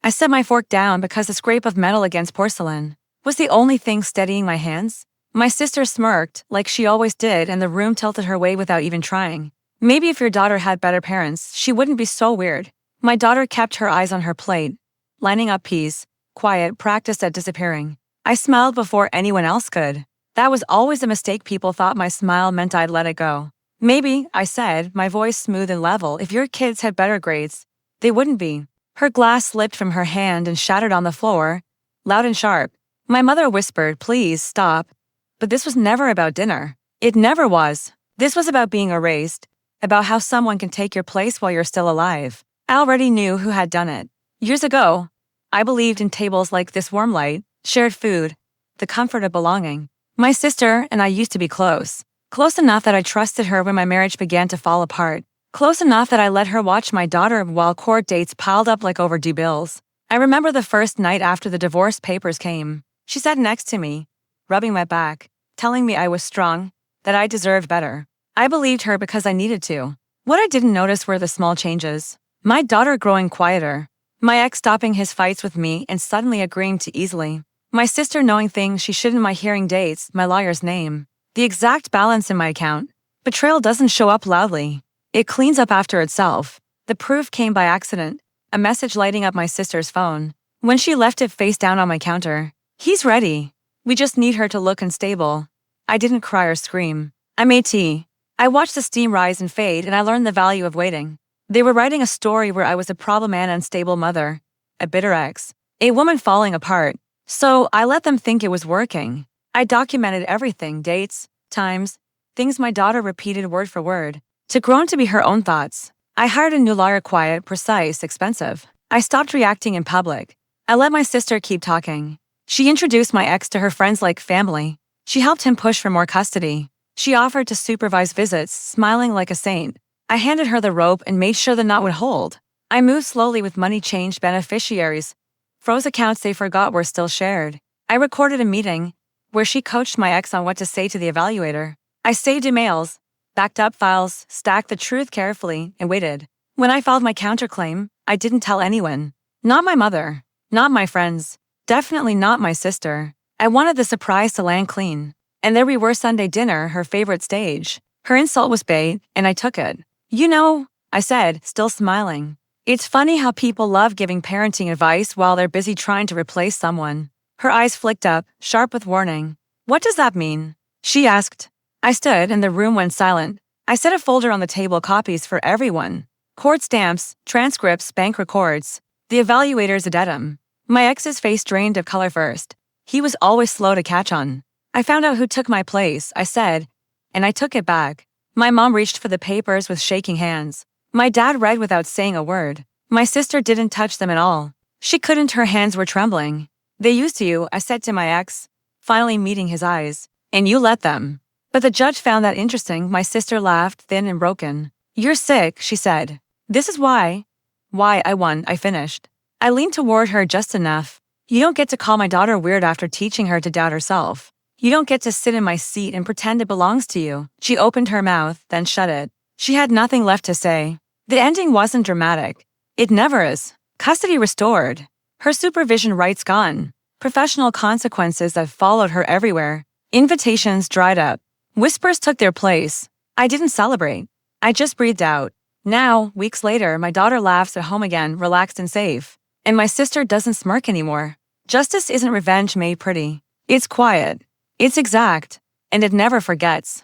I set my fork down because the scrape of metal against porcelain was the only thing steadying my hands. My sister smirked, like she always did, and the room tilted her way without even trying. Maybe if your daughter had better parents, she wouldn't be so weird. My daughter kept her eyes on her plate, lining up peas, quiet, practiced at disappearing. I smiled before anyone else could. That was always a mistake. People thought my smile meant I'd let it go. Maybe, I said, my voice smooth and level, if your kids had better grades, they wouldn't be. Her glass slipped from her hand and shattered on the floor, loud and sharp. My mother whispered, "Please stop." But this was never about dinner. It never was. This was about being erased, about how someone can take your place while you're still alive. I already knew who had done it. Years ago, I believed in tables like this: warm light, shared food, the comfort of belonging. My sister and I used to be close. Close enough that I trusted her when my marriage began to fall apart. Close enough that I let her watch my daughter while court dates piled up like overdue bills. I remember the first night after the divorce papers came. She sat next to me, rubbing my back, telling me I was strong, that I deserved better. I believed her because I needed to. What I didn't notice were the small changes. My daughter growing quieter. My ex stopping his fights with me and suddenly agreeing to easily. My sister knowing things she shouldn't: my hearing dates, my lawyer's name, the exact balance in my account. Betrayal doesn't show up loudly. It cleans up after itself. The proof came by accident, a message lighting up my sister's phone. When she left it face down on my counter. "He's ready. We just need her to look unstable." I didn't cry or scream. I made tea. I watched the steam rise and fade, and I learned the value of waiting. They were writing a story where I was a problem and unstable mother, a bitter ex, a woman falling apart. So I let them think it was working. I documented everything: dates, times, things my daughter repeated word for word. To grown to be her own thoughts. I hired a new lawyer: quiet, precise, expensive. I stopped reacting in public. I let my sister keep talking. She introduced my ex to her friends like family. She helped him push for more custody. She offered to supervise visits, smiling like a saint. I handed her the rope and made sure the knot would hold. I moved slowly with money, changed beneficiaries, froze accounts they forgot were still shared. I recorded a meeting where she coached my ex on what to say to the evaluator. I saved emails, backed up files, stacked the truth carefully, and waited. When I filed my counterclaim, I didn't tell anyone. Not my mother. Not my friends. Definitely not my sister. I wanted the surprise to land clean. And there we were, Sunday dinner, her favorite stage. Her insult was bait, and I took it. "You know," I said, still smiling. "It's funny how people love giving parenting advice while they're busy trying to replace someone." Her eyes flicked up, sharp with warning. "What does that mean?" she asked. I stood, and the room went silent. I set a folder on the table: copies for everyone. Court stamps, transcripts, bank records. The evaluator's addendum. My ex's face drained of color first. He was always slow to catch on. "I found out who took my place," I said, and I took it back. My mom reached for the papers with shaking hands. My dad read without saying a word. My sister didn't touch them at all. She couldn't, her hands were trembling. "They used to you," I said to my ex, finally meeting his eyes. "And you let them." But the judge found that interesting. My sister laughed, thin and broken. "You're sick," she said. "This is why." "Why I won," I finished. I leaned toward her just enough. "You don't get to call my daughter weird after teaching her to doubt herself. You don't get to sit in my seat and pretend it belongs to you." She opened her mouth, then shut it. She had nothing left to say. The ending wasn't dramatic. It never is. Custody restored. Her supervision rights gone. Professional consequences that followed her everywhere. Invitations dried up. Whispers took their place. I didn't celebrate. I just breathed out. Now, weeks later, my daughter laughs at home again, relaxed and safe. And my sister doesn't smirk anymore. Justice isn't revenge made pretty. It's quiet. It's exact. And it never forgets.